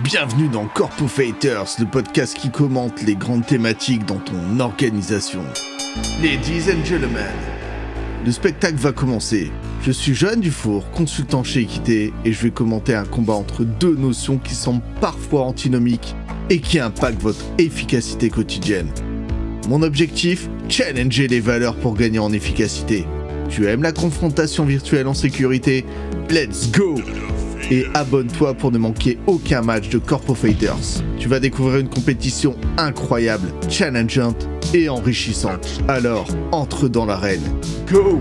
Bienvenue dans Corpo Fighters, le podcast qui commente les grandes thématiques dans ton organisation. Ladies and gentlemen, le spectacle va commencer. Je suis Johan Dufour, consultant chez Equité, et je vais commenter un combat entre deux notions qui semblent parfois antinomiques et qui impactent votre efficacité quotidienne. Mon objectif, challenger les valeurs pour gagner en efficacité. Tu aimes la confrontation virtuelle en sécurité? Let's go! Et abonne-toi pour ne manquer aucun match de Corpo Fighters. Tu vas découvrir une compétition incroyable, challengeante et enrichissante. Alors, entre dans l'arène. Go!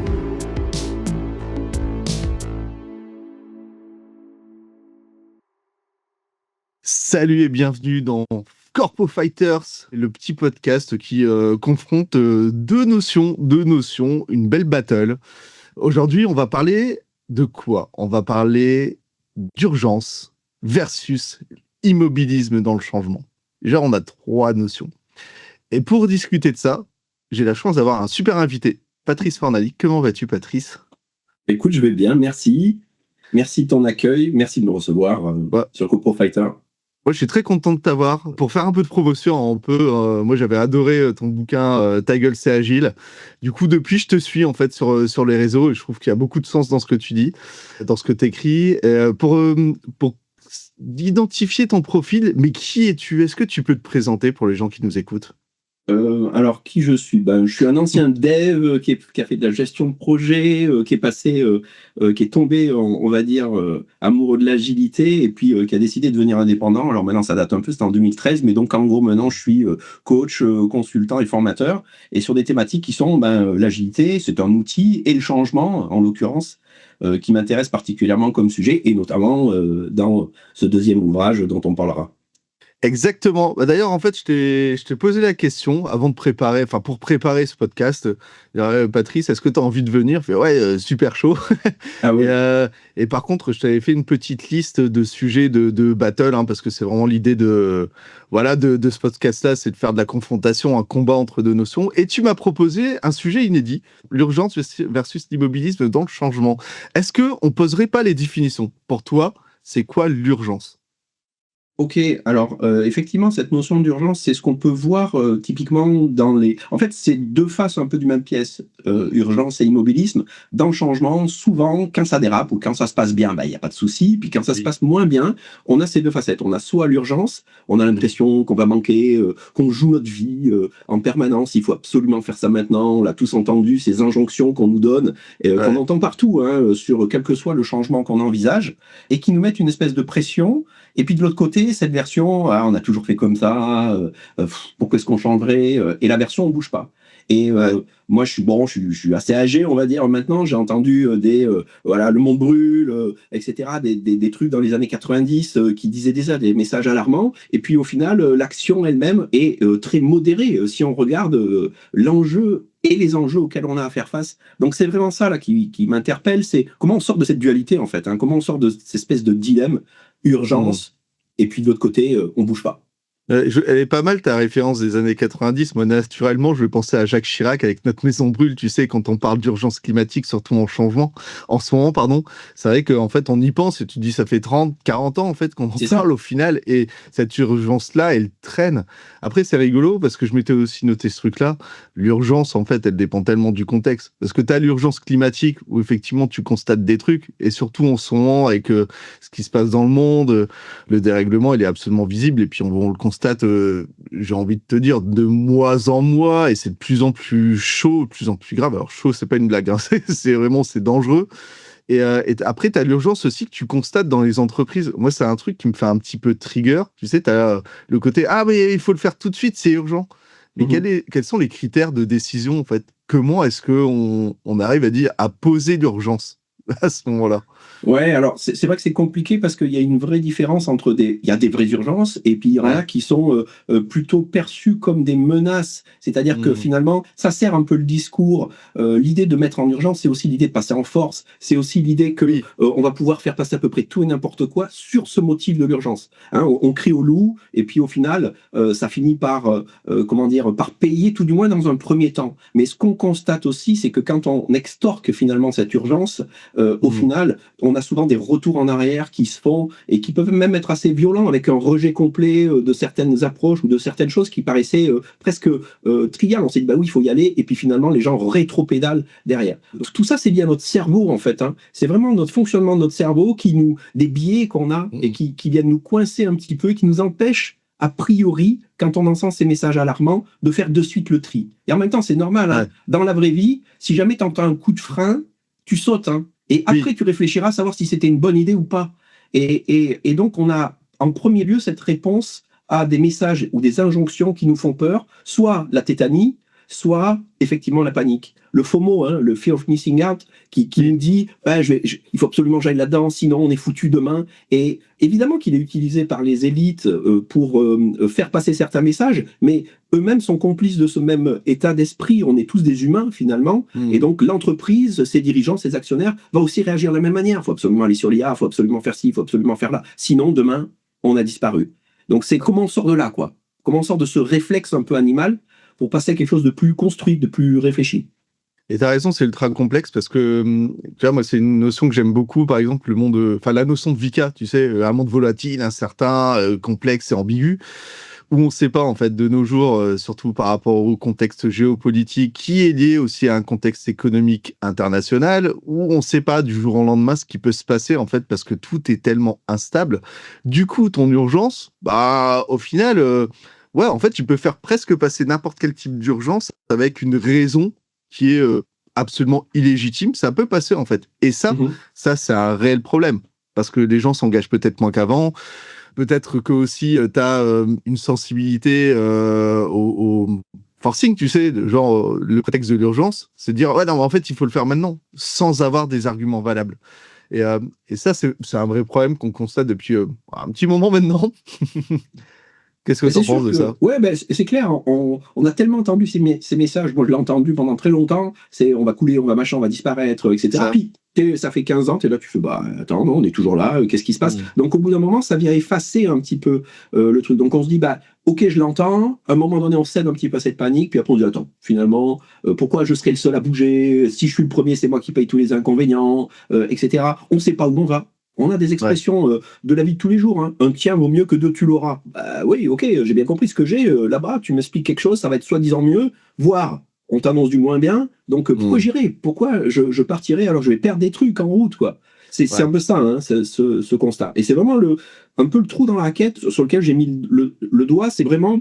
Salut et bienvenue dans Corpo Fighters, le petit podcast qui confronte deux notions, une belle battle. Aujourd'hui, on va parler de quoi? On va parler d'urgence versus immobilisme dans le changement. Déjà, on a trois notions. Et pour discuter de ça, j'ai la chance d'avoir un super invité, Patrice Fornali. Comment vas-tu, Patrice? Écoute, je vais bien, merci. Merci de ton accueil, merci de me recevoir sur Corpo Fighter. Moi, je suis très content de t'avoir. Pour faire un peu de promotion, moi, j'avais adoré ton bouquin Ta gueule, c'est agile. Du coup, depuis, je te suis en fait sur les réseaux et je trouve qu'il y a beaucoup de sens dans ce que tu dis, dans ce que tu écris. Pour identifier ton profil, mais qui es-tu? Est-ce que tu peux te présenter pour les gens qui nous écoutent? Alors, qui je suis? Je suis un ancien dev qui a fait de la gestion de projet, qui est tombé, on va dire, amoureux de l'agilité et puis qui a décidé de devenir indépendant. Alors maintenant, ça date un peu, c'était en 2013, mais donc en gros, maintenant, je suis coach, consultant et formateur et sur des thématiques qui sont l'agilité, c'est un outil, et le changement, en l'occurrence, qui m'intéresse particulièrement comme sujet et notamment dans ce deuxième ouvrage dont on parlera. Exactement. D'ailleurs, en fait, je t'ai posé la question avant de préparer, pour préparer ce podcast. Patrice, est-ce que tu as envie de venir? Je fais, ouais, super chaud. Ah oui. Et par contre, je t'avais fait une petite liste de sujets de battle, parce que c'est vraiment l'idée de ce podcast-là, c'est de faire de la confrontation, un combat entre deux notions. Et tu m'as proposé un sujet inédit, l'urgence versus l'immobilisme dans le changement. Est-ce qu'on poserait pas les définitions? Pour toi, c'est quoi l'urgence? Ok, alors effectivement, cette notion d'urgence, c'est ce qu'on peut voir typiquement En fait, c'est deux faces un peu du même pièce, urgence et immobilisme. Dans le changement, souvent, quand ça dérape ou quand ça se passe bien, il n'y a pas de souci. Puis quand ça se passe moins bien, on a ces deux facettes. On a soit l'urgence, on a l'impression qu'on va manquer, qu'on joue notre vie en permanence. Il faut absolument faire ça maintenant. On l'a tous entendu, ces injonctions qu'on nous donne, qu'on entend partout, sur quel que soit le changement qu'on envisage, et qui nous mettent une espèce de pression. Et puis de l'autre côté, cette version, on a toujours fait comme ça, pourquoi est-ce qu'on changerait? Et la version, on bouge pas. Et moi, je suis assez âgé, on va dire. Maintenant, j'ai entendu le monde brûle, etc., des trucs dans les années 90 qui disaient déjà des messages alarmants. Et puis au final, l'action elle-même est très modérée si on regarde l'enjeu et les enjeux auxquels on a à faire face. Donc c'est vraiment ça là qui m'interpelle, c'est comment on sort de cette dualité en fait, comment on sort de cette espèce de dilemme, urgence, et puis de l'autre côté, on bouge pas. Elle est pas mal ta référence des années 90. Moi, naturellement, je vais penser à Jacques Chirac avec Notre maison brûle. Tu sais, quand on parle d'urgence climatique, surtout en ce moment, pardon. C'est vrai qu'en fait, on y pense et tu te dis, ça fait 30, 40 ans, en fait, qu'on en parle au final. Et cette urgence-là, elle traîne. Après, c'est rigolo parce que je m'étais aussi noté ce truc-là. L'urgence, en fait, elle dépend tellement du contexte. Parce que tu as l'urgence climatique où effectivement, tu constates des trucs. Et surtout, en ce moment, avec ce qui se passe dans le monde, le dérèglement, il est absolument visible. Et puis, on le constate, j'ai envie de te dire, de mois en mois, et c'est de plus en plus chaud, de plus en plus grave. Alors chaud, c'est pas une blague, c'est dangereux. Et après, tu as l'urgence aussi que tu constates dans les entreprises. Moi, c'est un truc qui me fait un petit peu trigger. Tu sais, tu as le côté, mais il faut le faire tout de suite, c'est urgent. Mais quels sont les critères de décision, en fait? Comment est-ce qu'on arrive à poser l'urgence à ce moment-là? Ouais, alors c'est vrai que c'est compliqué parce qu'il y a une vraie différence entre il y a des vraies urgences et puis il y en a qui sont plutôt perçues comme des menaces. C'est-à-dire que finalement, ça sert un peu le discours. L'idée de mettre en urgence, c'est aussi l'idée de passer en force. C'est aussi l'idée que on va pouvoir faire passer à peu près tout et n'importe quoi sur ce motif de l'urgence. On crie au loup et puis au final, ça finit par par payer tout du moins dans un premier temps. Mais ce qu'on constate aussi, c'est que quand on extorque finalement cette urgence, au final, on a souvent des retours en arrière qui se font et qui peuvent même être assez violents avec un rejet complet de certaines approches ou de certaines choses qui paraissaient presque triviales. On s'est dit, bah oui, il faut y aller, et puis finalement, les gens rétropédalent derrière. Donc, tout ça, c'est lié à notre cerveau, en fait. Hein. C'est vraiment notre fonctionnement de notre cerveau, des biais qu'on a et qui viennent nous coincer un petit peu, qui nous empêchent a priori, quand on entend ces messages alarmants, de faire de suite le tri. Et en même temps, c'est normal. Hein. Dans la vraie vie, si jamais tu entends un coup de frein, tu sautes. Hein. Et après, tu réfléchiras à savoir si c'était une bonne idée ou pas. Et donc, on a en premier lieu cette réponse à des messages ou des injonctions qui nous font peur, soit la tétanie, soit effectivement la panique. Le FOMO, hein, le Fear of Missing Out, qui nous dit il faut absolument que j'aille là-dedans, sinon on est foutu demain. Et évidemment qu'il est utilisé par les élites pour faire passer certains messages, mais eux-mêmes sont complices de ce même état d'esprit. On est tous des humains finalement, et donc l'entreprise, ses dirigeants, ses actionnaires, va aussi réagir de la même manière. Il faut absolument aller sur l'IA, il faut absolument faire ci, il faut absolument faire là. Sinon, demain, on a disparu. Donc c'est comment on sort de là, quoi. Comment on sort de ce réflexe un peu animal pour passer à quelque chose de plus construit, de plus réfléchi. Et t'as raison, c'est ultra complexe parce que, tu vois, moi, c'est une notion que j'aime beaucoup, par exemple, la notion de VICA, tu sais, un monde volatile, incertain, complexe et ambigu, où on ne sait pas, en fait, de nos jours, surtout par rapport au contexte géopolitique, qui est lié aussi à un contexte économique international, où on ne sait pas du jour au lendemain ce qui peut se passer, en fait, parce que tout est tellement instable. Du coup, ton urgence, au final, ouais, en fait, tu peux faire presque passer n'importe quel type d'urgence avec une raison qui est absolument illégitime. Ça peut passer, en fait. Et ça, c'est un réel problème. Parce que les gens s'engagent peut-être moins qu'avant. Peut-être que aussi, tu as une sensibilité au forcing, tu sais, genre le prétexte de l'urgence, c'est de dire, ouais, non, en fait, il faut le faire maintenant, sans avoir des arguments valables. Et ça, c'est un vrai problème qu'on constate depuis un petit moment maintenant. Qu'est-ce que tu en penses de ça? Ouais, c'est clair. On a tellement entendu ces messages. Moi, je l'ai entendu pendant très longtemps. C'est on va couler, on va machin, on va disparaître, etc. Puis, ça fait 15 ans, tu es là, tu fais, attends, non, on est toujours là, qu'est-ce qui se passe? Donc, au bout d'un moment, ça vient effacer un petit peu le truc. Donc, on se dit, ok, je l'entends. À un moment donné, on cède un petit peu à cette panique. Puis après, on se dit, attends, finalement, pourquoi je serais le seul à bouger? Si je suis le premier, c'est moi qui paye tous les inconvénients, etc. On ne sait pas où on va. On a des expressions de la vie de tous les jours. Hein. Un tien vaut mieux que deux, tu l'auras. Oui, ok, j'ai bien compris ce que j'ai. Là-bas, tu m'expliques quelque chose, ça va être soi-disant mieux, voire on t'annonce du moins bien. Donc, pourquoi j'irai? Pourquoi je partirai alors je vais perdre des trucs en route, quoi. C'est un peu ça, hein, ce constat. Et c'est vraiment un peu le trou dans la raquette sur lequel j'ai mis le doigt. C'est vraiment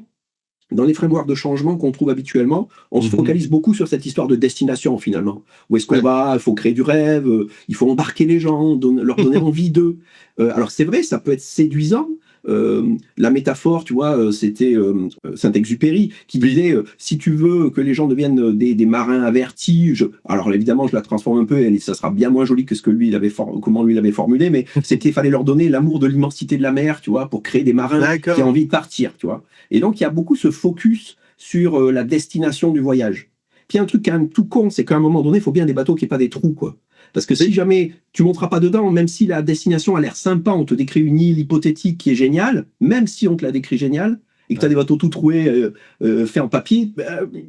dans les frameworks de changement qu'on trouve habituellement, on se focalise beaucoup sur cette histoire de destination, finalement. Où est-ce qu'on va? Il faut créer du rêve, il faut embarquer les gens, leur donner envie d'eux. Alors c'est vrai, ça peut être séduisant. La métaphore, tu vois, c'était Saint-Exupéry qui disait si tu veux que les gens deviennent des marins avertis, alors évidemment je la transforme un peu et ça sera bien moins joli que ce que comment lui l'avait formulé, mais c'était fallait leur donner l'amour de l'immensité de la mer, tu vois, pour créer des marins qui ont envie de partir, tu vois. Et donc il y a beaucoup ce focus sur la destination du voyage. Puis un truc quand même tout con, c'est qu'à un moment donné, il faut bien des bateaux qui n'aient pas des trous, quoi. Parce que si jamais tu ne monteras pas dedans, même si la destination a l'air sympa, on te décrit une île hypothétique qui est géniale, même si on te la décrit géniale, et que tu as des bateaux tout troués, faits en papier,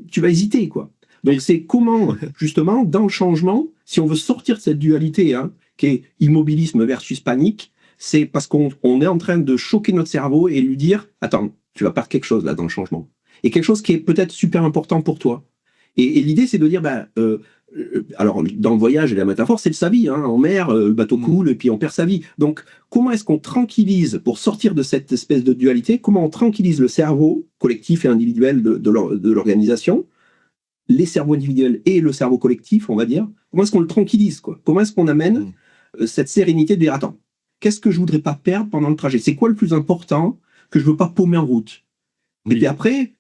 tu vas hésiter, quoi. Donc c'est comment, justement, dans le changement, si on veut sortir de cette dualité, hein, qui est immobilisme versus panique, c'est parce qu'on est en train de choquer notre cerveau et lui dire « Attends, tu vas perdre quelque chose là dans le changement. » Et quelque chose qui est peut-être super important pour toi. Et l'idée, c'est de dire, alors dans le voyage et la métaphore, c'est sa vie. Hein, en mer, le bateau coule et puis on perd sa vie. Donc, comment est-ce qu'on tranquillise, pour sortir de cette espèce de dualité, comment on tranquillise le cerveau collectif et individuel de l'organisation, les cerveaux individuels et le cerveau collectif, on va dire. Comment est-ce qu'on le tranquillise, quoi? Comment est-ce qu'on amène cette sérénité de dire, attends, qu'est-ce que je voudrais pas perdre pendant le trajet? C'est quoi le plus important que je veux pas paumer en route? Et puis après,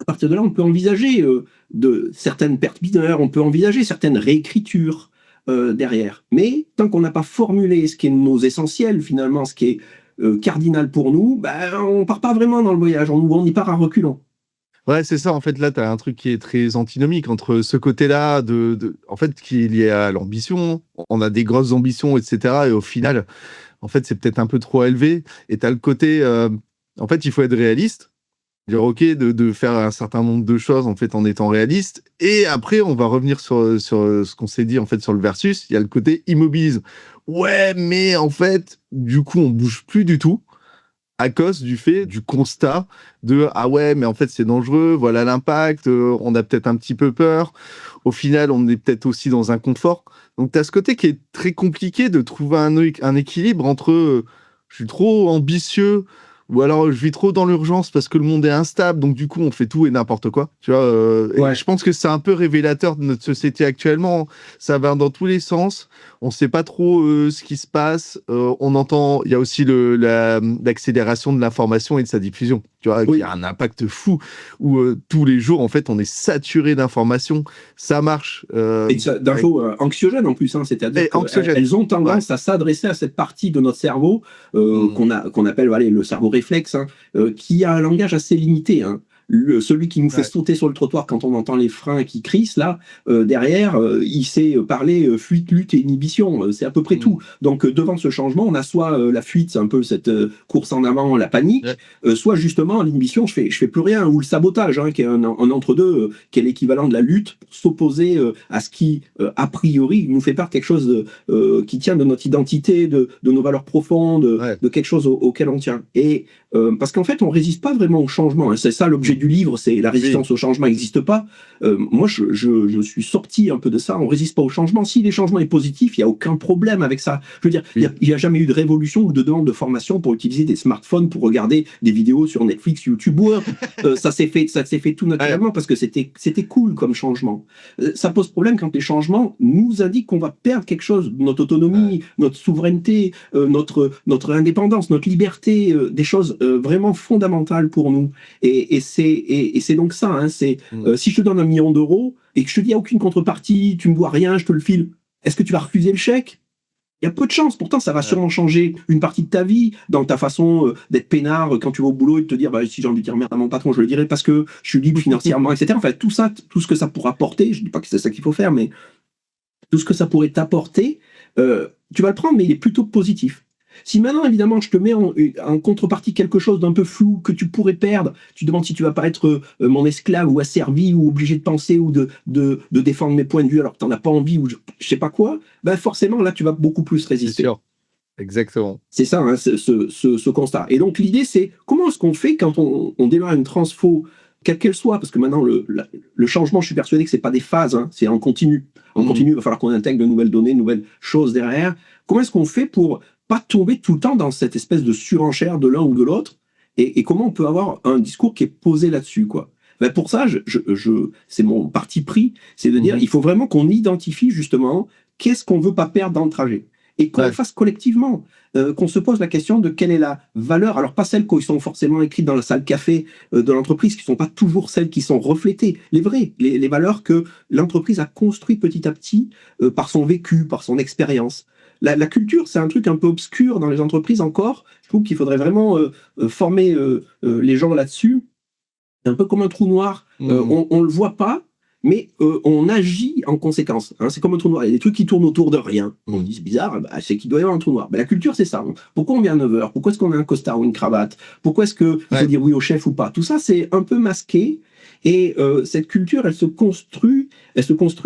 à partir de là, on peut envisager de certaines pertes mineures, on peut envisager certaines réécritures derrière. Mais tant qu'on n'a pas formulé ce qui est nos essentiels, finalement, ce qui est cardinal pour nous, on ne part pas vraiment dans le voyage, on y part à reculons. Ouais, c'est ça. En fait, là, tu as un truc qui est très antinomique entre ce côté-là, en fait, qui est lié à l'ambition. On a des grosses ambitions, etc. Et au final, en fait, c'est peut-être un peu trop élevé. Et tu as le côté, en fait, il faut être réaliste. dire ok, de faire un certain nombre de choses en fait en étant réaliste. Et après, on va revenir sur ce qu'on s'est dit en fait sur le versus. Il y a le côté immobilisme. Ouais, mais en fait, du coup, on bouge plus du tout à cause du constat de ah ouais, mais en fait c'est dangereux, voilà l'impact, on a peut-être un petit peu peur. Au final, on est peut-être aussi dans un confort. Donc tu as ce côté qui est très compliqué de trouver un équilibre entre je suis trop ambitieux ou alors je vis trop dans l'urgence parce que le monde est instable, donc du coup on fait tout et n'importe quoi. Tu vois, et Ouais. je pense que c'est un peu révélateur de notre société actuellement. Ça va dans tous les sens. On sait pas trop ce qui se passe. On entend, il y a aussi l'accélération de l'information et de sa diffusion, tu vois, qui Oui. a un impact fou, où tous les jours, en fait, on est saturé d'informations. Ça marche. Et Avec... d'infos anxiogènes en plus, hein, c'est-à-dire Et qu'elles anxiogène. elles ont Ouais. tendance à s'adresser à cette partie de notre cerveau Mm. qu'on appelle voilà, le cerveau réflexe, hein, qui a un langage assez limité. Hein. Celui qui nous fait Ouais. sauter sur le trottoir quand on entend les freins qui crissent, là, derrière, il sait parler fuite, lutte et inhibition. C'est à peu près tout. Mm. Donc, devant ce changement, on a soit la fuite, c'est un peu cette course en avant, la panique, Ouais. soit justement l'inhibition, je fais plus rien, ou le sabotage, hein, qui est un entre-deux, qui est l'équivalent de la lutte, pour s'opposer à ce qui, a priori, nous fait perdre quelque chose qui tient de notre identité, de nos valeurs profondes, Ouais. de quelque chose auquel on tient. Et parce qu'en fait, on résiste pas vraiment au changement. Hein. C'est ça l'objet Mm. du livre, c'est la Oui. résistance au changement n'existe pas. Moi, je suis sorti un peu de ça. On résiste pas au changement. Si les changements est positif, il y a aucun problème avec ça. Je veux dire, Oui. il y a jamais eu de révolution ou de demande de formation pour utiliser des smartphones pour regarder des vidéos sur Netflix, YouTube ou autre. Ça s'est fait tout Ouais. naturellement parce que c'était cool comme changement. Ça pose problème quand les changements nous indiquent qu'on va perdre quelque chose, notre Ouais. autonomie, notre souveraineté, notre indépendance, notre liberté, des choses vraiment fondamentales pour nous. Et c'est donc ça. Hein, c'est Mm. si je te donne 1 million d'euros et que je te dis il n'y a aucune contrepartie, tu me dois rien, je te le file, est-ce que tu vas refuser le chèque? Il y a peu de chance. Pourtant, ça va Ouais. sûrement changer une partie de ta vie, dans ta façon d'être peinard quand tu vas au boulot et de te dire bah, si j'ai envie de dire merde à mon patron, je le dirai parce que je suis libre financièrement, etc. Enfin, tout ça, tout ce que ça pourra apporter, je ne dis pas que c'est ça qu'il faut faire, mais tout ce que ça pourrait t'apporter, tu vas le prendre, mais il est plutôt positif. Si maintenant, évidemment, je te mets en contrepartie quelque chose d'un peu flou que tu pourrais perdre, tu te demandes si tu vas pas être mon esclave ou asservi ou obligé de penser ou de défendre mes points de vue alors que tu n'en as pas envie ou je sais pas quoi, ben forcément, là, tu vas beaucoup plus C'est résister. sûr. Exactement. C'est ça, hein, ce constat. Et donc l'idée, c'est comment est-ce qu'on fait quand on démarre une transfo, quelle qu'elle soit, parce que maintenant, le changement, je suis persuadé que c'est pas des phases, hein, c'est en continu. En Mm. continu, il va falloir qu'on intègre de nouvelles données, de nouvelles choses derrière. Comment est-ce qu'on fait pour pas tomber tout le temps dans cette espèce de surenchère de l'un ou de l'autre et comment on peut avoir un discours qui est posé là-dessus, quoi. Ben pour ça, c'est mon parti pris, c'est de dire Mhm. il faut vraiment qu'on identifie justement qu'est-ce qu'on veut pas perdre dans le trajet et qu'on le Ouais. fasse collectivement. Qu'on se pose la question de quelle est la valeur, alors pas celles qui sont forcément écrites dans la salle café de l'entreprise, qui ne sont pas toujours celles qui sont reflétées, les vraies, les valeurs que l'entreprise a construites petit à petit par son vécu, par son expérience. La culture, c'est un truc un peu obscur dans les entreprises encore. Je trouve qu'il faudrait vraiment former les gens là-dessus. C'est un peu comme un trou noir. Mm. On le voit pas, mais on agit en conséquence. Hein. C'est comme un trou noir. Il y a des trucs qui tournent autour de rien. On Mm. dit c'est bizarre, bah, c'est qu'il doit y avoir un trou noir. Bah, la culture, c'est ça. Pourquoi on vient à 9h? Pourquoi est-ce qu'on a un costard ou une cravate? Pourquoi est-ce qu'il faut Ouais. dire oui au chef ou pas? Tout ça, c'est un peu masqué. Et cette culture, elle se construit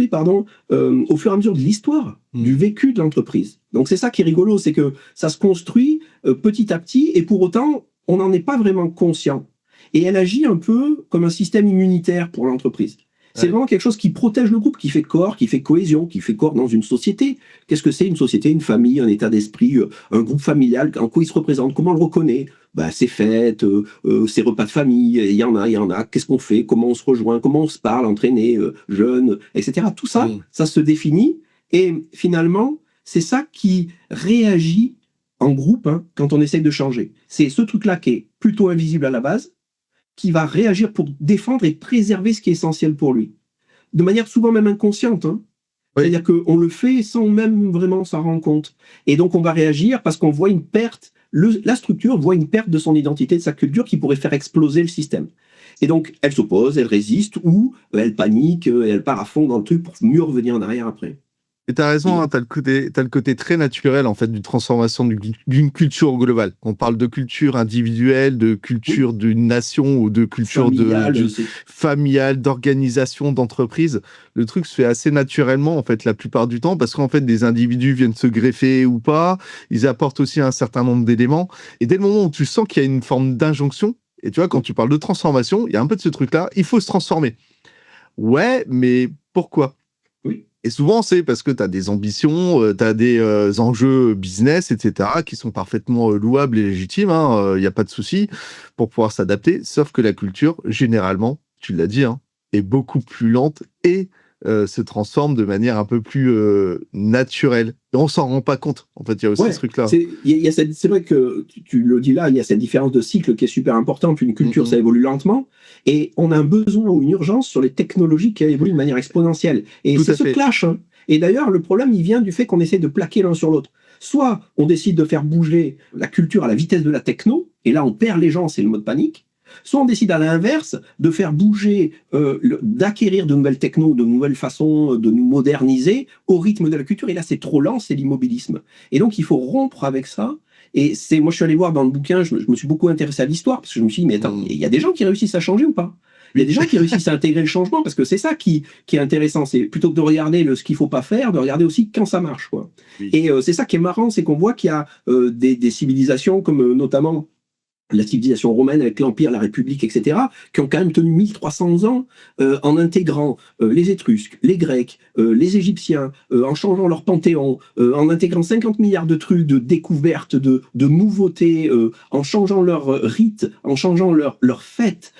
pardon, au fur et à mesure de l'histoire, du Mm. vécu de l'entreprise. Donc c'est ça qui est rigolo, c'est que ça se construit petit à petit, et pour autant, on n'en est pas vraiment conscient. Et elle agit un peu comme un système immunitaire pour l'entreprise. C'est Ouais. vraiment quelque chose qui protège le groupe, qui fait corps, qui fait cohésion, qui fait corps dans une société. Qu'est-ce que c'est une société, une famille, un état d'esprit, un groupe familial, en quoi il se représente, comment on le reconnaît? Bah, ses fêtes, ses repas de famille, il y en a, il y en a. Qu'est-ce qu'on fait? Comment on se rejoint? Comment on se parle, entraîné, jeune, etc. Tout ça, Mm. ça se définit. Et finalement, c'est ça qui réagit en groupe hein, quand on essaye de changer. C'est ce truc-là qui est plutôt invisible à la base, qui va réagir pour défendre et préserver ce qui est essentiel pour lui. De manière souvent même inconsciente. Hein. Oui. C'est-à-dire qu'on le fait sans même vraiment s'en rendre compte. Et donc on va réagir parce qu'on voit une perte, la structure voit une perte de son identité, de sa culture qui pourrait faire exploser le système. Et donc elle s'oppose, elle résiste ou elle panique, elle part à fond dans le truc pour mieux revenir en arrière après. Et t'as raison, Et hein, t'as le côté très naturel, en fait, d'une transformation d'une culture globale. On parle de culture individuelle, de oui, culture d'une nation ou de culture familial, d'une c'est familiale, d'organisation, d'entreprise. Le truc se fait assez naturellement, en fait, la plupart du temps, parce qu'en fait, des individus viennent se greffer ou pas. Ils apportent aussi un certain nombre d'éléments. Et dès le moment où tu sens qu'il y a une forme d'injonction, et tu vois, quand oui, tu parles de transformation, il y a un peu de ce truc-là, il faut se transformer. Ouais, mais pourquoi? oui. Et souvent, c'est parce que tu as des ambitions, tu as des enjeux business, etc., qui sont parfaitement louables et légitimes, hein, il y a pas de souci pour pouvoir s'adapter. Sauf que la culture, généralement, tu l'as dit, hein, est beaucoup plus lente et se transforme de manière un peu plus naturelle. Et on s'en rend pas compte. En fait, il y a aussi ce Ouais, truc-là. c'est vrai que tu le dis là, il y a cette différence de cycle qui est super importante. Une Mm, culture, ça mm. évolue lentement, et on a un besoin ou une urgence sur les technologies qui évoluent de manière exponentielle. Et Tout c'est à ce fait. clash, hein. Et d'ailleurs, le problème, il vient du fait qu'on essaie de plaquer l'un sur l'autre. Soit on décide de faire bouger la culture à la vitesse de la techno, et là on perd les gens, c'est le mode panique. Soit on décide à l'inverse de faire bouger, d'acquérir de nouvelles technos, de nouvelles façons de nous moderniser au rythme de la culture, et là c'est trop lent, c'est l'immobilisme. Et donc, il faut rompre avec ça. Et moi, je suis allé voir dans le bouquin, je me suis beaucoup intéressé à l'histoire, parce que je me suis dit, mais attends, Mm. il y a des gens qui réussissent à changer ou pas? Il y a Oui. des gens qui réussissent à intégrer le changement, parce que c'est ça qui est intéressant. C'est plutôt que de regarder ce qu'il faut pas faire, de regarder aussi quand ça marche, quoi. Oui. Et c'est ça qui est marrant, c'est qu'on voit qu'il y a des civilisations comme notamment la civilisation romaine avec l'Empire, la République, etc., qui ont quand même tenu 1300 ans en intégrant les Étrusques, les Grecs, les Égyptiens, en changeant leur panthéon, en intégrant 50 milliards de trucs, de découvertes, de nouveautés, en changeant leurs rites, en changeant leurs fêtes.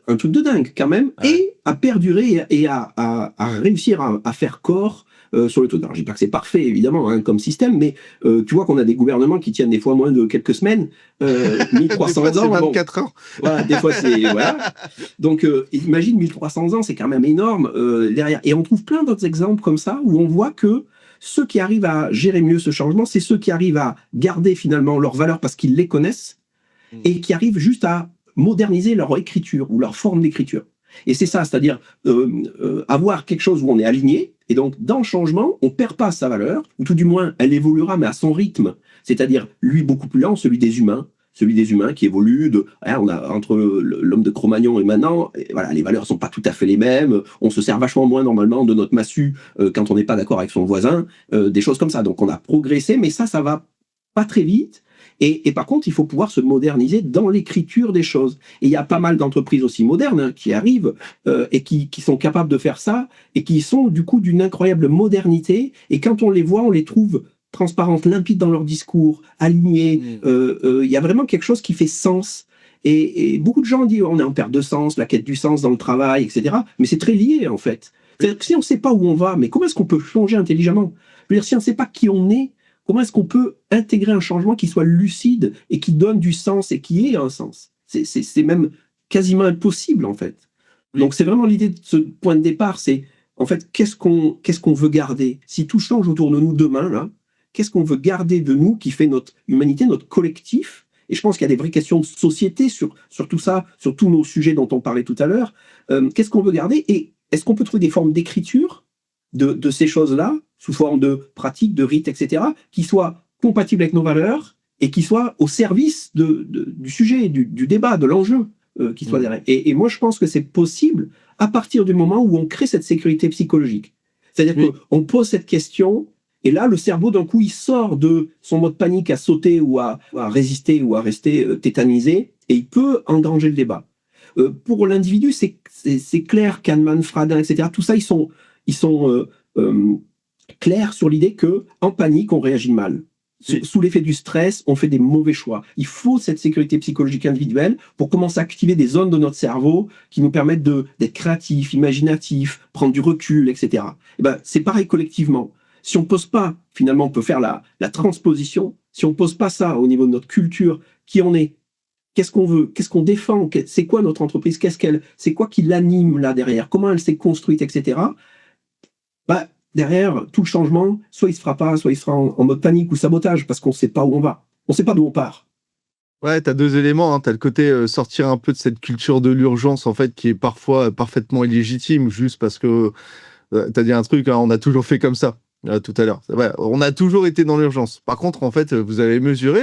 Un truc de dingue quand même, Ouais. et à perdurer et à réussir à faire corps sur le truc. Alors, je dis pas que c'est parfait, évidemment, hein, comme système, mais tu vois qu'on a des gouvernements qui tiennent des fois moins de quelques semaines, Des fois, 1300 c'est ans, bon, 24 heures. voilà, des fois c'est voilà. Donc imagine 1300 ans, c'est quand même énorme derrière. Et on trouve plein d'autres exemples comme ça où on voit que ceux qui arrivent à gérer mieux ce changement, c'est ceux qui arrivent à garder finalement leurs valeurs parce qu'ils les connaissent Mm. et qui arrivent juste à moderniser leur écriture ou leur forme d'écriture. Et c'est ça, c'est-à-dire avoir quelque chose où on est aligné, et donc dans le changement, on perd pas sa valeur, ou tout du moins, elle évoluera, mais à son rythme. C'est-à-dire, lui, beaucoup plus lent, celui des humains qui évolue hein, on a entre l'homme de Cro-Magnon et maintenant, et voilà, les valeurs sont pas tout à fait les mêmes, on se sert vachement moins normalement de notre massue quand on n'est pas d'accord avec son voisin, des choses comme ça. Donc on a progressé, mais ça va pas très vite. Et par contre, il faut pouvoir se moderniser dans l'écriture des choses. Et il y a pas mal d'entreprises aussi modernes hein, qui arrivent et qui sont capables de faire ça et qui sont du coup d'une incroyable modernité. Et quand on les voit, on les trouve transparentes, limpides dans leur discours, alignées. Mm. Il y a vraiment quelque chose qui fait sens. Et beaucoup de gens disent on est en perte de sens, la quête du sens dans le travail, etc. Mais c'est très lié en fait. C'est-à-dire que si on ne sait pas où on va, mais comment est-ce qu'on peut changer intelligemment? Je veux dire, si on ne sait pas qui on est, comment est-ce qu'on peut intégrer un changement qui soit lucide et qui donne du sens et qui ait un sens? C'est même quasiment impossible en fait. Oui. Donc c'est vraiment l'idée de ce point de départ, c'est en fait qu'est-ce qu'on veut garder? Si tout change autour de nous demain, là, qu'est-ce qu'on veut garder de nous qui fait notre humanité, notre collectif? Et je pense qu'il y a des vraies questions de société sur tout ça, sur tous nos sujets dont on parlait tout à l'heure. Qu'est-ce qu'on veut garder? Et est-ce qu'on peut trouver des formes d'écriture de ces choses-là, sous forme de pratiques, de rites, etc., qui soient compatibles avec nos valeurs et qui soient au service du sujet, du débat, de l'enjeu qui soit Mm. derrière. Et moi, je pense que c'est possible à partir du moment où on crée cette sécurité psychologique. C'est-à-dire Oui. qu'on pose cette question, et là, le cerveau, d'un coup, il sort de son mode panique à sauter ou à résister ou à rester tétanisé, et il peut engranger le débat. Pour l'individu, c'est clair, Kahneman, Fradin, etc., tout ça, ils sont euh, clairs sur l'idée que en panique, on réagit mal. Oui. Sous l'effet du stress, on fait des mauvais choix. Il faut cette sécurité psychologique individuelle pour commencer à activer des zones de notre cerveau qui nous permettent d'être créatifs, imaginatifs, prendre du recul, etc. Et ben, c'est pareil collectivement. Si on ne pose pas, finalement, on peut faire la transposition. Si on ne pose pas ça au niveau de notre culture, qui on est, qu'est-ce qu'on veut, qu'est-ce qu'on défend, c'est quoi notre entreprise, c'est quoi qui l'anime là derrière, comment elle s'est construite, etc. Bah, derrière, tout le changement, soit il se fera pas, soit il sera en mode panique ou sabotage, parce qu'on ne sait pas où on va. On ne sait pas d'où on part. Ouais, t'as deux éléments, hein. T'as le côté sortir un peu de cette culture de l'urgence, en fait, qui est parfois parfaitement illégitime, juste parce que t'as dit un truc, hein, on a toujours fait comme ça. tout à l'heure. Ouais, on a toujours été dans l'urgence. Par contre, en fait, vous avez mesuré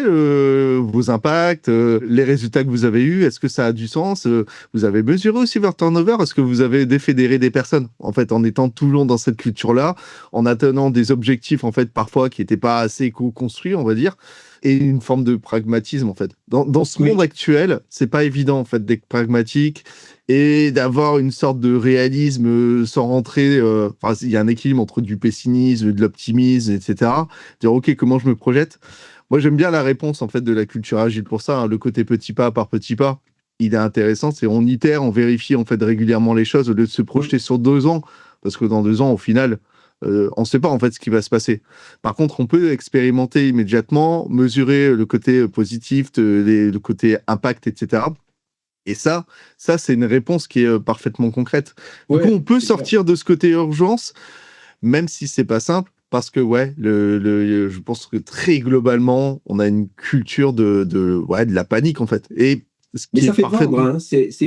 vos impacts, les résultats que vous avez eus. Est-ce que ça a du sens? Vous avez mesuré aussi votre turnover? Est-ce que vous avez défédéré des personnes, en fait, en étant toujours dans cette culture-là, en atteignant des objectifs, en fait, parfois qui n'étaient pas assez co-construits, on va dire, et une forme de pragmatisme, en fait. Dans ce monde actuel, c'est pas évident, en fait, d'être pragmatique et d'avoir une sorte de réalisme sans rentrer. Il y a un équilibre entre du pessimisme, de l'optimisme, etc. Dire, OK, comment je me projette? Moi, j'aime bien la réponse, en fait, de la culture agile pour ça, hein, le côté petit pas par petit pas. Il est intéressant, c'est on itère, on vérifie, en fait, régulièrement les choses au lieu de se projeter sur 2 ans. Parce que dans 2 ans, au final, on ne sait pas, en fait, ce qui va se passer. Par contre, on peut expérimenter immédiatement, mesurer le côté positif, le côté impact, etc. Et ça, c'est une réponse qui est parfaitement concrète. Du coup, on peut sortir de ce côté urgence, même si c'est pas simple, parce que je pense que très globalement, on a une culture de la panique en fait. Et mais ça fait vendre, hein.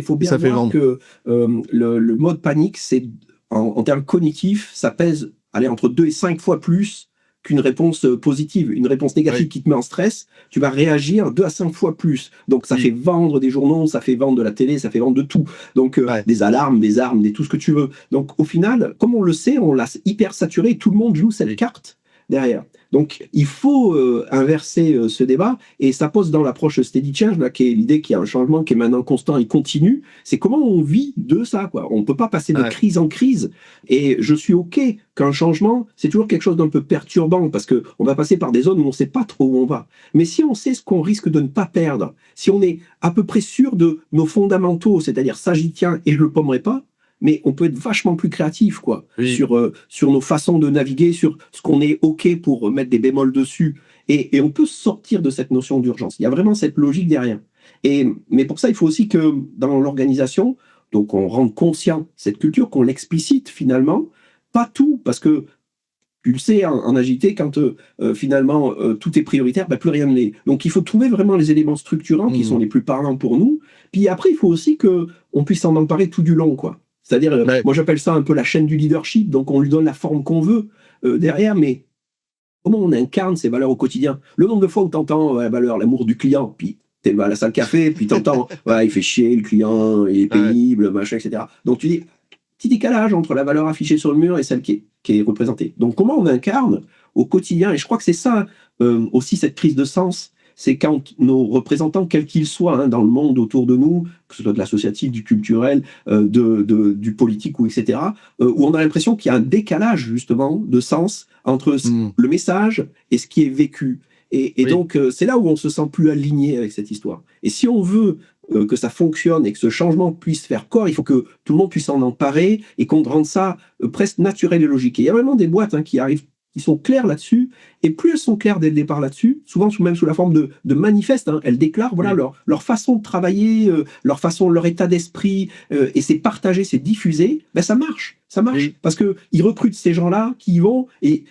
Faut bien voir que le mode panique, c'est en termes cognitifs, ça pèse entre 2 et 5 fois plus qu'une réponse positive. Une réponse négative qui te met en stress, tu vas réagir 2 à 5 fois plus. Donc ça fait vendre des journaux, ça fait vendre de la télé, ça fait vendre de tout. Donc des alarmes, des armes, tout ce que tu veux. Donc au final, comme on le sait, on l'a hyper saturé et tout le monde joue cette carte derrière. Donc il faut inverser ce débat, et ça pose dans l'approche steady change, là, qui est l'idée qu'il y a un changement qui est maintenant constant et continu. C'est comment on vit de ça, quoi. On ne peut pas passer de crise en crise, et je suis OK qu'un changement, c'est toujours quelque chose d'un peu perturbant, parce qu'on va passer par des zones où on ne sait pas trop où on va. Mais si on sait ce qu'on risque de ne pas perdre, si on est à peu près sûr de nos fondamentaux, c'est-à-dire ça j'y tiens et je ne le pommerai pas, mais on peut être vachement plus créatif, quoi, sur nos façons de naviguer, sur ce qu'on est OK pour mettre des bémols dessus. Et on peut sortir de cette notion d'urgence. Il y a vraiment cette logique derrière. Mais pour ça, il faut aussi que dans l'organisation, donc on rende conscient cette culture, qu'on l'explicite finalement. Pas tout, parce que tu le sais, en agilité, quand finalement tout est prioritaire, plus rien ne l'est. Donc il faut trouver vraiment les éléments structurants qui sont les plus parlants pour nous. Puis après, il faut aussi qu'on puisse s'en emparer tout du long, quoi. C'est-à-dire, moi j'appelle ça un peu la chaîne du leadership, donc on lui donne la forme qu'on veut derrière, mais comment on incarne ces valeurs au quotidien? Le nombre de fois où tu entends la valeur, l'amour du client, puis tu es à la salle café, puis tu entends il fait chier, le client, il est pénible, machin, etc. Donc tu dis, petit décalage entre la valeur affichée sur le mur et celle qui est représentée. Donc comment on incarne au quotidien? Et je crois que c'est ça aussi, cette crise de sens. C'est quand nos représentants, quels qu'ils soient, dans le monde autour de nous, que ce soit de l'associatif, du culturel, du politique, etc., où on a l'impression qu'il y a un décalage justement de sens entre le message et ce qui est vécu. Et donc, c'est là où on se sent plus aligné avec cette histoire. Et si on veut que ça fonctionne et que ce changement puisse faire corps, il faut que tout le monde puisse s'en emparer et qu'on rende ça presque naturel et logique. Et il y a vraiment des boîtes qui arrivent, qui sont claires là-dessus, et plus elles sont claires dès le départ là-dessus, souvent même sous la forme de manifestes, elles déclarent leur façon de travailler, leur état d'esprit, et c'est partagé, c'est diffusé, ça marche. Parce qu'ils recrutent ces gens-là qui y vont, et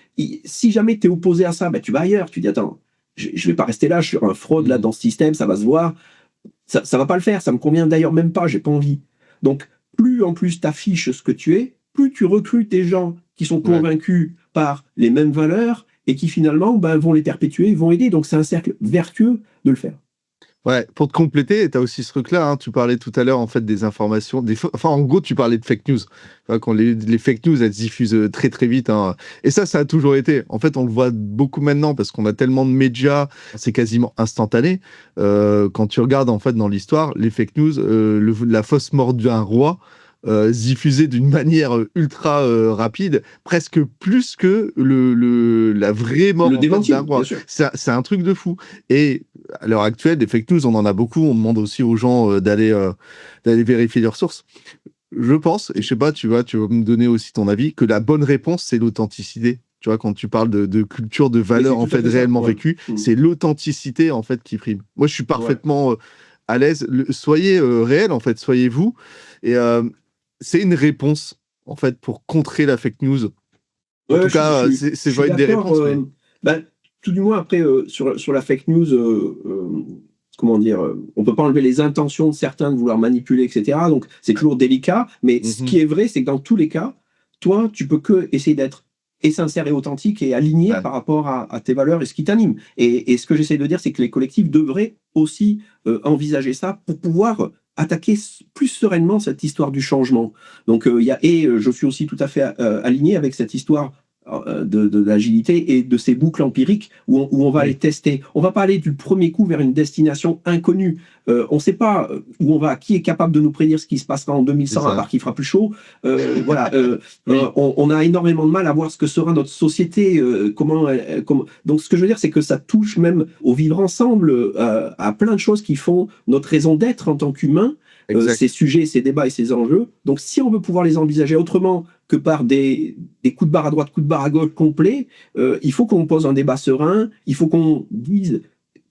si jamais tu es opposé à ça, tu vas ailleurs, tu dis attends, je vais pas rester là, je suis un fraude là dans ce système, ça va se voir, ça va pas le faire, ça me convient d'ailleurs même pas, j'ai pas envie. Donc plus en plus tu affiches ce que tu es, plus tu recrutes des gens qui sont convaincus par les mêmes valeurs et qui finalement vont les perpétuer, vont aider. Donc c'est un cercle vertueux de le faire. Ouais, pour te compléter, tu as aussi ce truc-là, tu parlais tout à l'heure en fait des informations, en gros tu parlais de fake news. Quand les fake news, elles se diffusent très très vite, et ça a toujours été. En fait, on le voit beaucoup maintenant parce qu'on a tellement de médias, c'est quasiment instantané. Quand tu regardes en fait dans l'histoire, les fake news, la fausse mort d'un roi, diffusé d'une manière ultra rapide, presque plus que la vraie mort d'un roi. C'est un truc de fou. Et à l'heure actuelle, des fake news, on en a beaucoup. On demande aussi aux gens d'aller vérifier leurs sources. Je pense, et je sais pas, tu vas me donner aussi ton avis, que la bonne réponse, c'est l'authenticité. Tu vois, quand tu parles de culture, de valeur en fait réellement vécue, c'est l'authenticité en fait qui prime. Moi, je suis parfaitement à l'aise. Soyez réel en fait, soyez vous. Et c'est une réponse, en fait, pour contrer la fake news. En tout cas, c'est pas une des réponses. Tout du moins, après, sur la fake news, comment dire, on peut pas enlever les intentions de certains de vouloir manipuler, etc. Donc, c'est toujours délicat. Mais ce qui est vrai, c'est que dans tous les cas, toi, tu peux que essayer d'être est sincère et authentique et aligné par rapport à tes valeurs et ce qui t'anime. Et ce que j'essaie de dire, c'est que les collectifs devraient aussi envisager ça pour pouvoir attaquer plus sereinement cette histoire du changement. Donc, je suis aussi tout à fait aligné avec cette histoire de l'agilité et de ces boucles empiriques où on va aller tester. On va pas aller du premier coup vers une destination inconnue. On ne sait pas où on va, qui est capable de nous prédire ce qui se passera en 2100 à part qu'il fera plus chaud. On a énormément de mal à voir ce que sera notre société. Donc ce que je veux dire, c'est que ça touche même au vivre ensemble, à plein de choses qui font notre raison d'être en tant qu'humain. Ces sujets, ces débats et ces enjeux. Donc, si on veut pouvoir les envisager autrement que par des coups de barre à droite, coups de barre à gauche complets, il faut qu'on pose un débat serein, il faut qu'on dise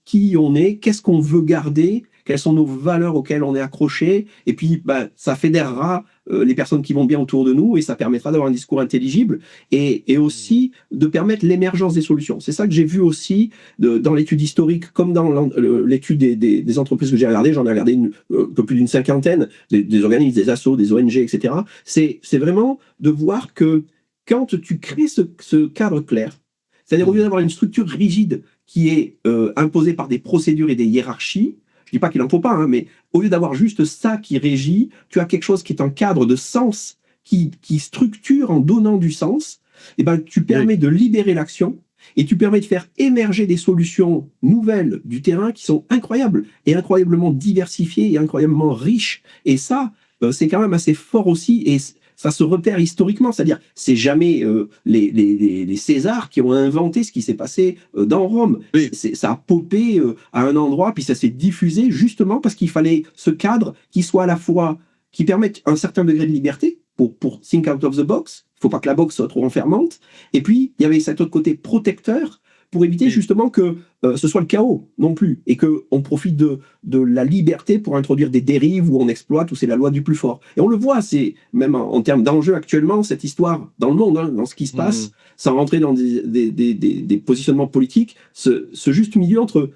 qui on est, qu'est-ce qu'on veut garder, quelles sont nos valeurs auxquelles on est accroché, et puis ça fédérera les personnes qui vont bien autour de nous, et ça permettra d'avoir un discours intelligible, et aussi de permettre l'émergence des solutions. C'est ça que j'ai vu aussi dans l'étude historique, comme dans l'étude des entreprises que j'ai regardées. J'en ai regardé un peu plus d'une cinquantaine, des organismes, des assos, des ONG, etc. C'est vraiment de voir que quand tu crées ce cadre clair, c'est-à-dire au lieu d'avoir une structure rigide qui est imposée par des procédures et des hiérarchies, je dis pas qu'il n'en faut pas, mais au lieu d'avoir juste ça qui régit, tu as quelque chose qui est un cadre de sens qui structure en donnant du sens, et tu permets de libérer l'action et tu permets de faire émerger des solutions nouvelles du terrain qui sont incroyables et incroyablement diversifiées et incroyablement riches. Et ça, c'est quand même assez fort aussi, et ça se repère historiquement, c'est-à-dire c'est jamais les Césars qui ont inventé ce qui s'est passé dans Rome. Ça a popé à un endroit, puis ça s'est diffusé justement parce qu'il fallait ce cadre qui soit à la fois, qui permette un certain degré de liberté pour think out of the box. Il ne faut pas que la box soit trop enfermante. Et puis, il y avait cet autre côté protecteur pour éviter justement que ce soit le chaos non plus, et qu'on profite de la liberté pour introduire des dérives où on exploite, où c'est la loi du plus fort. Et on le voit, c'est même en termes d'enjeux actuellement, cette histoire dans le monde, dans ce qui se passe, sans rentrer dans des positionnements politiques, ce juste milieu entre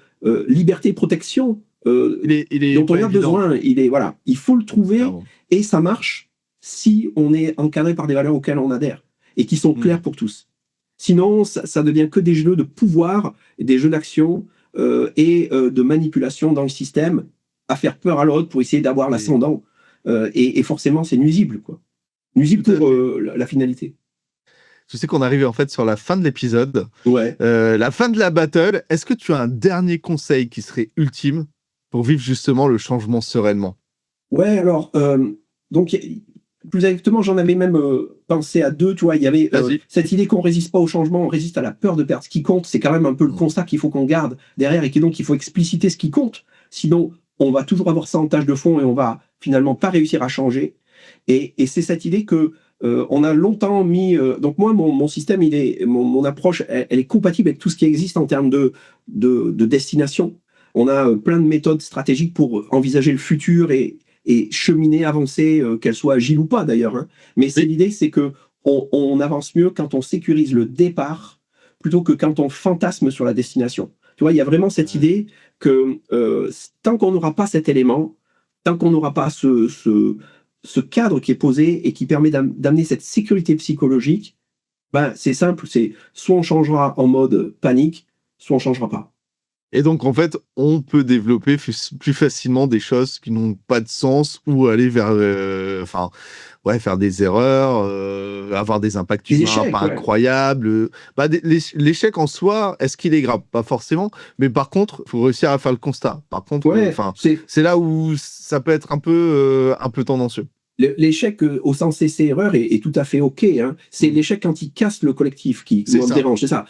liberté et protection dont on a besoin, il faut le trouver, et ça marche si on est encadré par des valeurs auxquelles on adhère et qui sont claires pour tous. Sinon, ça devient que des jeux de pouvoir, des jeux d'action et de manipulation dans le système, à faire peur à l'autre pour essayer d'avoir l'ascendant. Et forcément, c'est nuisible, quoi. Nuisible pour la finalité. Je sais qu'on arrive en fait sur la fin de l'épisode. La fin de la battle. Est-ce que tu as un dernier conseil qui serait ultime pour vivre justement le changement sereinement? Ouais, alors, donc, plus exactement, j'en avais même pensé à deux, tu vois. Il y avait cette idée qu'on résiste pas au changement, on résiste à la peur de perdre. Ce qui compte, c'est quand même un peu le constat qu'il faut qu'on garde derrière, et donc il faut expliciter ce qui compte. Sinon, on va toujours avoir ça en tâche de fond et on va finalement pas réussir à changer. Et c'est cette idée que on a longtemps mis. Donc moi, mon système, mon approche, elle est compatible avec tout ce qui existe en termes de destination. On a plein de méthodes stratégiques pour envisager le futur et cheminer, avancer, qu'elle soit agile ou pas d'ailleurs. Mais l'idée, c'est que on avance mieux quand on sécurise le départ plutôt que quand on fantasme sur la destination. Tu vois, il y a vraiment cette idée que tant qu'on n'aura pas cet élément, tant qu'on n'aura pas ce cadre qui est posé et qui permet d'amener cette sécurité psychologique, c'est simple, c'est soit on changera en mode panique, soit on changera pas. Et donc, en fait, on peut développer plus facilement des choses qui n'ont pas de sens, ou aller vers, faire des erreurs, avoir des impacts humains pas incroyables. L'échec en soi, est-ce qu'il est grave? Pas forcément, mais par contre, il faut réussir à faire le constat. Par contre, c'est là où ça peut être un peu tendancieux. L'échec au sens essai-erreur est tout à fait OK. C'est l'échec quand il casse le collectif qui me dérange. C'est ça.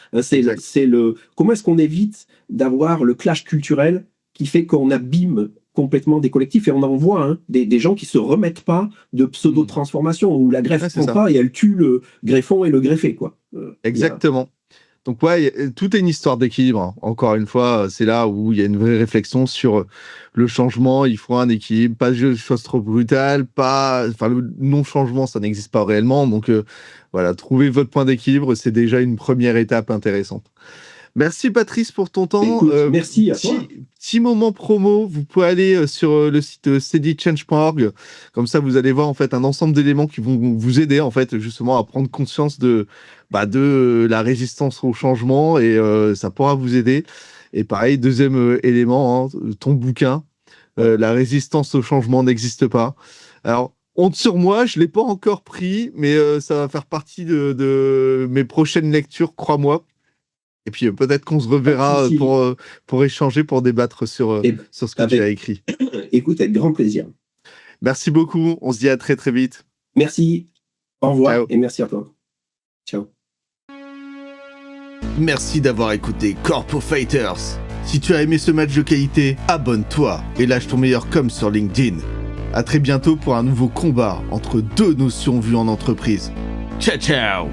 Comment est-ce qu'on évite d'avoir le clash culturel qui fait qu'on abîme complètement des collectifs, et on en voit des gens qui se remettent pas de pseudo-transformation où la greffe prend pas et elle tue le greffon et le greffé, quoi. Exactement. Donc tout est une histoire d'équilibre. Encore une fois, c'est là où il y a une vraie réflexion sur le changement. Il faut un équilibre, pas de choses trop brutales, le non-changement, ça n'existe pas réellement. Donc trouver votre point d'équilibre, c'est déjà une première étape intéressante. Merci Patrice pour ton temps. Écoute, merci à toi. petit moment promo. Vous pouvez aller sur le site steadychange.org. Comme ça, vous allez voir en fait un ensemble d'éléments qui vont vous aider en fait justement à prendre conscience de la résistance au changement et ça pourra vous aider. Et pareil, deuxième élément, hein, ton bouquin, la résistance au changement n'existe pas. Alors, honte sur moi, je l'ai pas encore pris, mais ça va faire partie de mes prochaines lectures, crois-moi. Et puis peut-être qu'on se reverra pour échanger, pour débattre sur ce que tu as écrit. Écoute, avec grand plaisir. Merci beaucoup. On se dit à très très vite. Merci. Au revoir. Ciao. Et merci à toi. Ciao. Merci d'avoir écouté Corpo Fighters. Si tu as aimé ce match de qualité, abonne-toi et lâche ton meilleur com sur LinkedIn. À très bientôt pour un nouveau combat entre deux notions vues en entreprise. Ciao ciao.